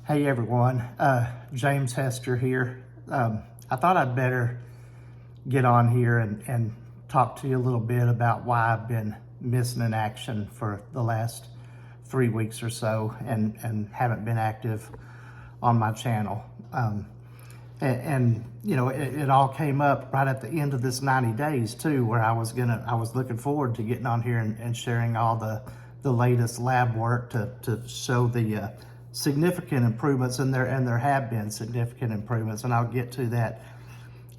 Hey everyone, James Hester here. I thought I'd better get on here and talk to you a little bit about why I've been missing in action for the last 3 weeks or so and haven't been active on my channel. You know, it all came up right at the end of this 90 days too, where I was looking forward to getting on here and sharing all the latest lab work to show the significant improvements, and there have been significant improvements, and I'll get to that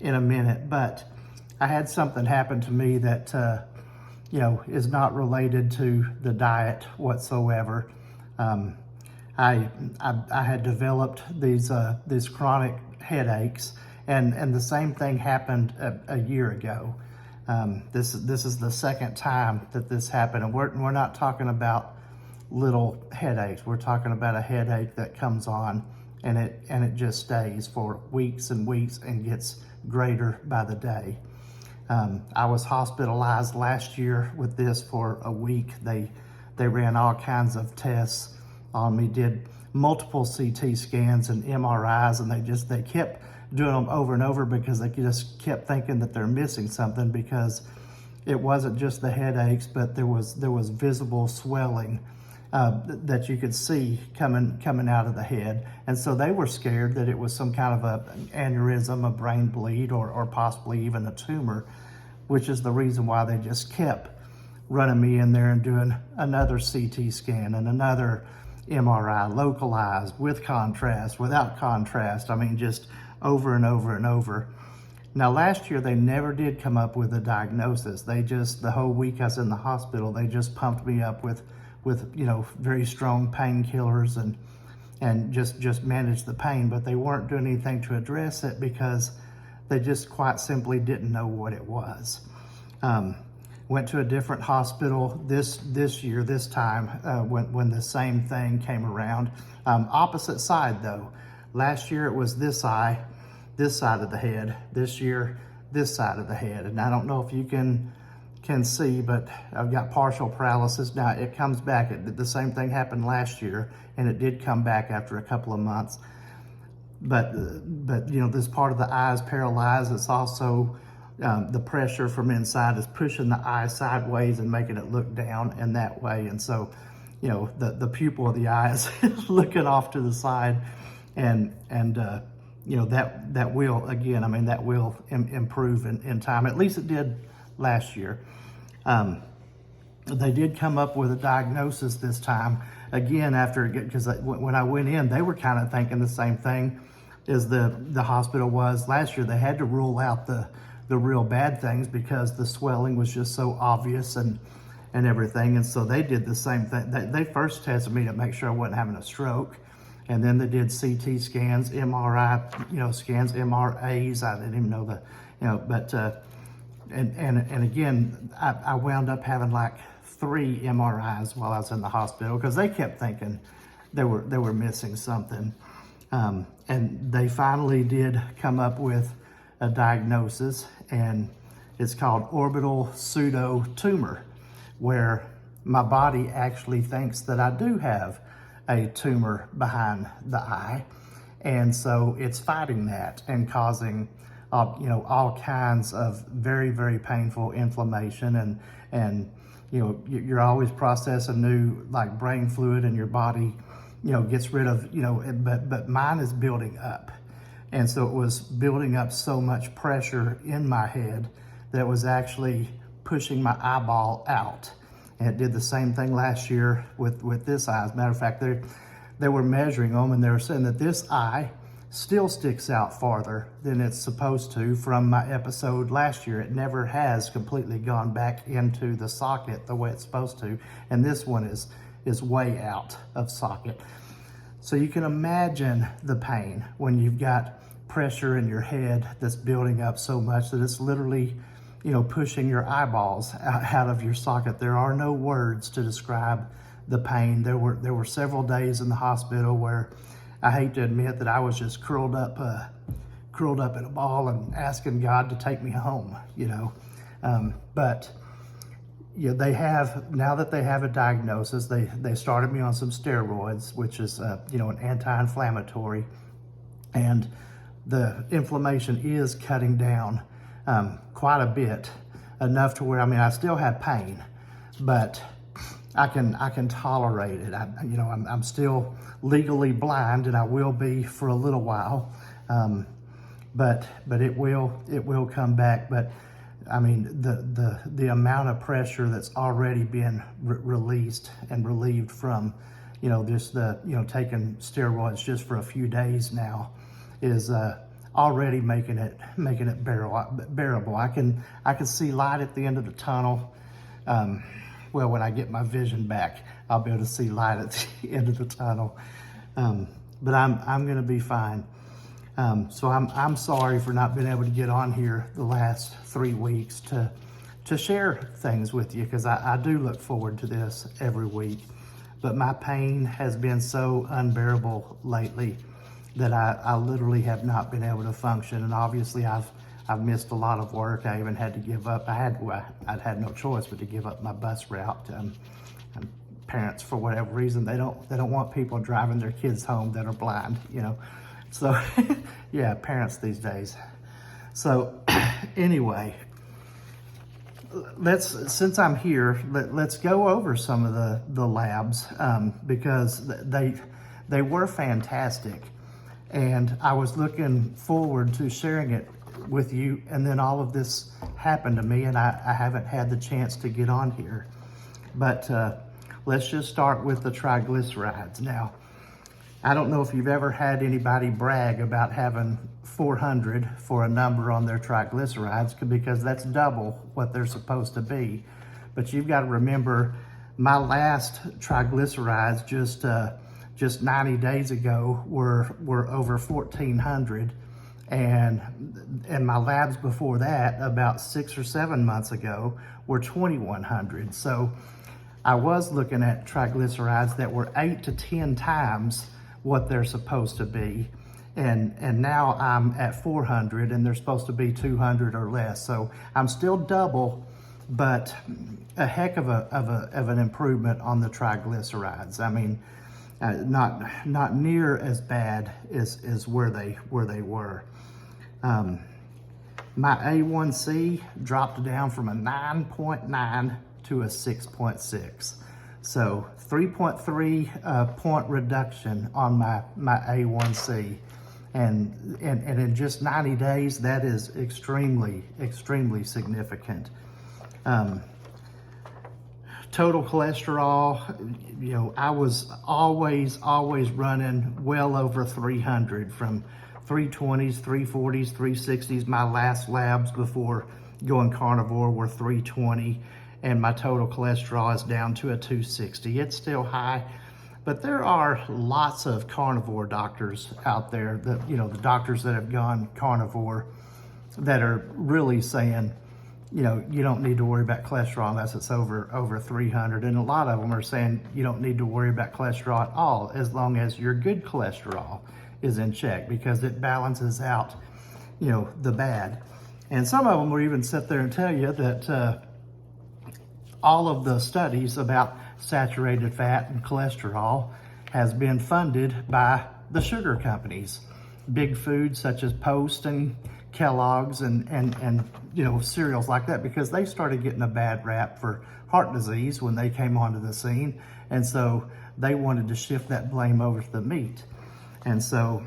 in a minute. But I had something happen to me that you know, is not related to the diet whatsoever. I had developed these chronic headaches, and the same thing happened a year ago. This is the second time that this happened, and we're not talking about little headaches. We're talking about a headache that comes on and it just stays for weeks and weeks and gets greater by the day. I was hospitalized last year with this for a week. They ran all kinds of tests on me, did multiple CT scans and MRIs, and they kept doing them over and over because they just kept thinking that they're missing something, because it wasn't just the headaches, but there was visible swelling that you could see coming out of the head. And so they were scared that it was some kind of an aneurysm, a brain bleed, or possibly even a tumor, which is the reason why they just kept running me in there and doing another CT scan and another MRI, localized, with contrast, without contrast. I mean, just over and over and over. Now, last year, they never did come up with a diagnosis. They just, the whole week I was in the hospital, they just pumped me up with you know, very strong painkillers and just managed the pain, but they weren't doing anything to address it because they just quite simply didn't know what it was. Went to a different hospital this year, this time, when the same thing came around. Opposite side though. Last year it was this side of the head. This year, this side of the head. And I don't know if you can see, but I've got partial paralysis. Now it comes back. The same thing happened last year, and it did come back after a couple of months. But you know, this part of the eye is paralyzed. It's also the pressure from inside is pushing the eye sideways and making it look down in that way. And so, you know, the pupil of the eye is looking off to the side, and you know, that will, again, I mean, that will improve in time. At least it did last year. They did come up with a diagnosis this time, again, after, because when I went in, they were kind of thinking the same thing as the hospital was last year. They had to rule out the real bad things because the swelling was just so obvious and everything. And so they did the same thing. They first tested me to make sure I wasn't having a stroke. And then they did CT scans, MRI, you know, scans, MRAs. I didn't even know you know, but, and again, I wound up having like 3 MRIs while I was in the hospital because they kept thinking they were missing something. And they finally did come up with a diagnosis, and it's called orbital pseudotumor, where my body actually thinks that I do have a tumor behind the eye. And so it's fighting that and causing you know, all kinds of very, very painful inflammation, and you know, you're always processing new, like, brain fluid, and your body, you know, gets rid of, you know, but mine is building up. And so it was building up so much pressure in my head that it was actually pushing my eyeball out. And it did the same thing last year with this eye. As a matter of fact, they were measuring them, and they were saying that this eye still sticks out farther than it's supposed to from my episode last year. It never has completely gone back into the socket the way it's supposed to. And this one is way out of socket. So you can imagine the pain when you've got pressure in your head that's building up so much that it's literally, you know, pushing your eyeballs out of your socket. There are no words to describe the pain. There were several days in the hospital where I hate to admit that I was just curled up in a ball and asking God to take me home, you know. But Yeah, they have, now that they have a diagnosis, they started me on some steroids, which is, an anti-inflammatory, and the inflammation is cutting down quite a bit, enough to where, I still have pain, but I can tolerate it. I'm still legally blind, and I will be for a little while, but it will come back. But the amount of pressure that's already been released and relieved from, just taking steroids just for a few days now is already making it bearable. I can see light at the end of the tunnel. Well, when I get my vision back, I'll be able to see light at the end of the tunnel. But I'm going to be fine. So I'm sorry for not being able to get on here the last 3 weeks to share things with you, because I do look forward to this every week. But my pain has been so unbearable lately that I literally have not been able to function. And obviously I've missed a lot of work. I even had to give up. I'd had no choice but to give up my bus route. Parents, for whatever reason, they don't want people driving their kids home that are blind, So, yeah, parents these days. So, anyway, since I'm here, let's go over some of the labs, because they were fantastic, and I was looking forward to sharing it with you, and then all of this happened to me, and I haven't had the chance to get on here. But let's just start with the triglycerides. Now, I don't know if you've ever had anybody brag about having 400 for a number on their triglycerides, because that's double what they're supposed to be. But you've got to remember, my last triglycerides just 90 days ago were over 1,400, and my labs before that, about 6 or 7 months ago, were 2,100. So I was looking at triglycerides that were 8 to 10 times what they're supposed to be, and now I'm at 400, and they're supposed to be 200 or less. So I'm still double, but a heck of an improvement on the triglycerides. Not near as bad as where they were. My A1C dropped down from a 9.9 to a 6.6. So 3.3 point reduction on my A1C. And in just 90 days, that is extremely significant. Total cholesterol, I was always running well over 300, from 320s, 340s, 360s. My last labs before going carnivore were 320, and my total cholesterol is down to a 260. It's still high, but there are lots of carnivore doctors out there that, the doctors that have gone carnivore, that are really saying, you don't need to worry about cholesterol unless it's over 300. And a lot of them are saying you don't need to worry about cholesterol at all, as long as your good cholesterol is in check, because it balances out, the bad. And some of them will even sit there and tell you that all of the studies about saturated fat and cholesterol has been funded by the sugar companies, big foods such as Post and Kellogg's and cereals like that, because they started getting a bad rap for heart disease when they came onto the scene. And so they wanted to shift that blame over to the meat. And so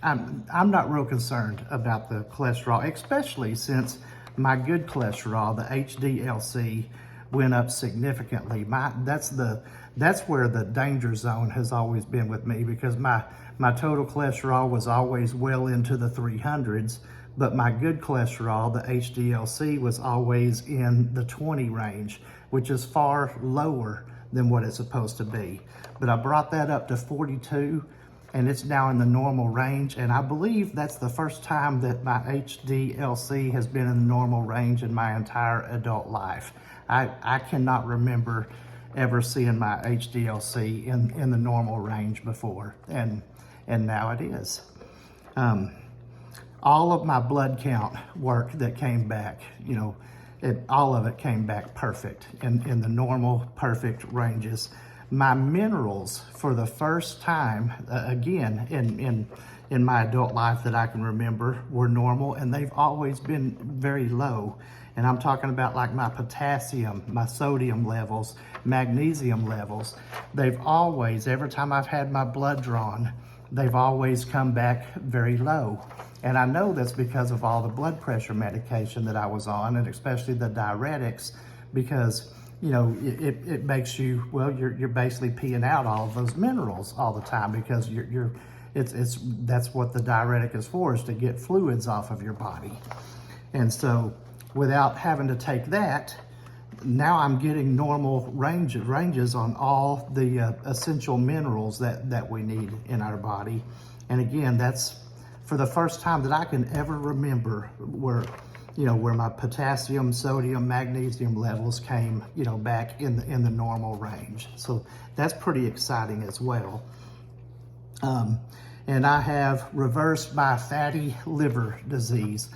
I'm not real concerned about the cholesterol, especially since my good cholesterol, the HDLC, went up significantly. That's where the danger zone has always been with me, because my total cholesterol was always well into the 300s, but my good cholesterol, the HDLC, was always in the 20 range, which is far lower than what it's supposed to be. But I brought that up to 42, and it's now in the normal range. And I believe that's the first time that my HDLC has been in the normal range in my entire adult life. I cannot remember ever seeing my HDLC in the normal range before, and now it is. All of my blood count work that came back, all of it came back perfect in the normal, perfect ranges. My minerals, for the first time, again, in my adult life that I can remember, were normal, and they've always been very low. And I'm talking about like my potassium, my sodium levels, magnesium levels. They've always, every time I've had my blood drawn, they've always come back very low. And I know that's because of all the blood pressure medication that I was on, and especially the diuretics, because you know, it makes you, well, you're basically peeing out all of those minerals all the time, because that's what the diuretic is for, is to get fluids off of your body. And so without having to take that, now I'm getting normal ranges on all the essential minerals that we need in our body. And again, that's for the first time that I can ever remember where my potassium, sodium, magnesium levels came, back in the normal range. So that's pretty exciting as well. And I have reversed my fatty liver disease.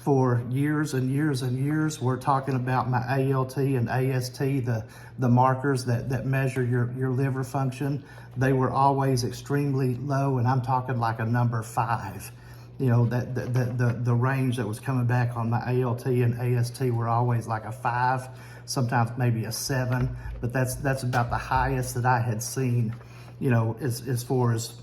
For years and years and years, we're talking about my ALT and AST, the markers that measure your liver function. They were always extremely low, and I'm talking like a number 5. The range that was coming back on my ALT and AST were always like a 5, sometimes maybe a 7, but that's about the highest that I had seen, as far as,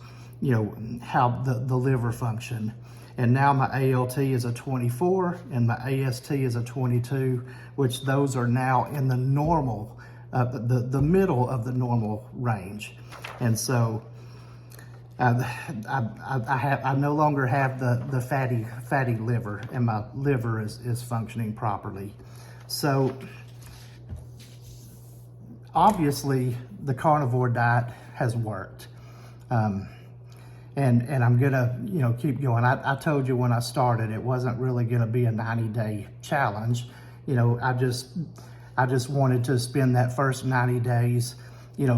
how the liver functioned. And now my ALT is a 24 and my AST is a 22, which those are now in the normal, the middle of the normal range. And so I no longer have the fatty liver, and my liver is functioning properly. So obviously the carnivore diet has worked. And I'm gonna, keep going. I told you when I started, it wasn't really gonna be a 90-day challenge. I just wanted to spend that first 90 days,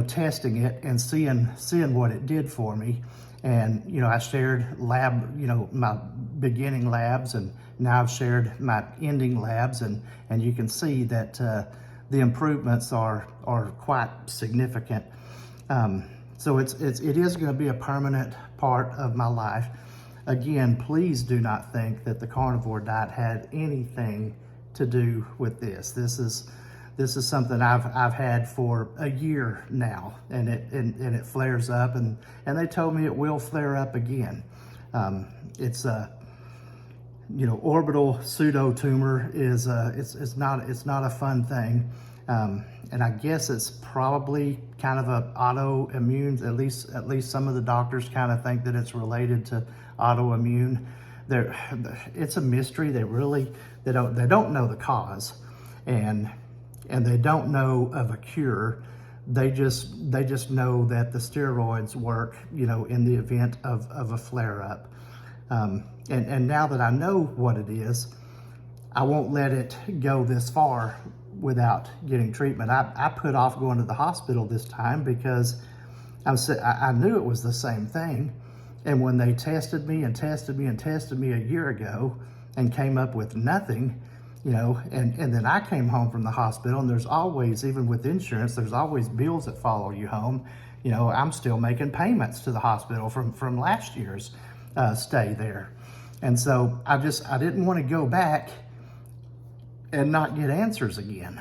testing it and seeing what it did for me. And, I shared my beginning labs, and now I've shared my ending labs, and you can see that the improvements are quite significant. So it is going to be a permanent part of my life. Again, please do not think that the carnivore diet had anything to do with this. This is something I've had for a year now, and it flares up, and they told me it will flare up again. It's a orbital pseudo tumor is it's not a fun thing. And I guess it's probably kind of a autoimmune, at least some of the doctors kind of think that it's related to autoimmune. It's a mystery. They don't know the cause, and they don't know of a cure. They just know that the steroids work, in the event of a flare up. And now that I know what it is, I won't let it go this far without getting treatment. I put off going to the hospital this time because I knew it was the same thing. And when they tested me a year ago and came up with nothing, and then I came home from the hospital, and there's always, even with insurance, there's always bills that follow you home. I'm still making payments to the hospital from last year's stay there. And so I didn't want to go back and not get answers again.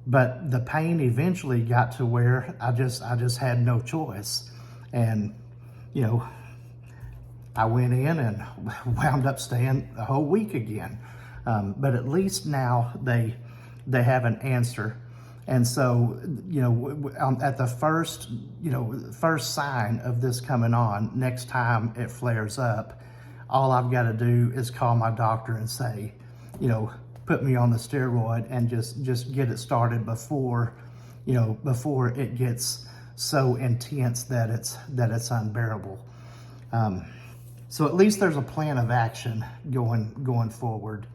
But the pain eventually got to where I just had no choice. And, I went in and wound up staying a whole week again. But at least now they have an answer. And so, at the first sign of this coming on, next time it flares up, all I've got to do is call my doctor and say, put me on the steroid, and just get it started before it gets so intense that it's unbearable. So at least there's a plan of action going forward.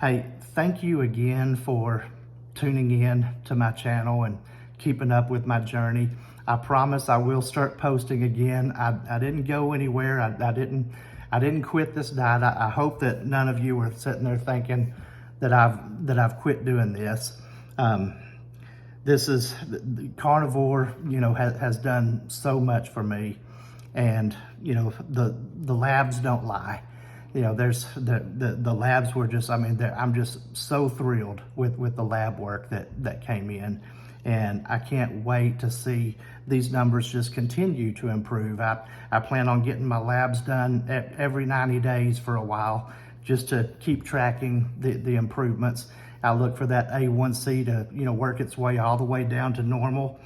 Hey, thank you again for tuning in to my channel and keeping up with my journey. I promise I will start posting again. I didn't go anywhere. I didn't quit this diet. I hope that none of you are sitting there thinking that I've quit doing this. This is Carnivore, has done so much for me, and the labs don't lie. There's the labs were just, I'm just so thrilled with the lab work that came in, and I can't wait to see these numbers just continue to improve. I plan on getting my labs done every 90 days for a while, just to keep tracking the improvements. I look for that A1C to work its way all the way down to normal.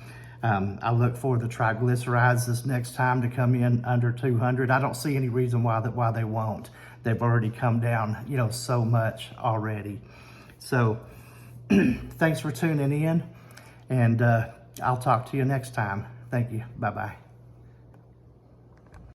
I look for the triglycerides this next time to come in under 200. I don't see any reason why they won't. They've already come down, so much already. So thanks for tuning in, and I'll talk to you next time. Thank you. Bye-bye.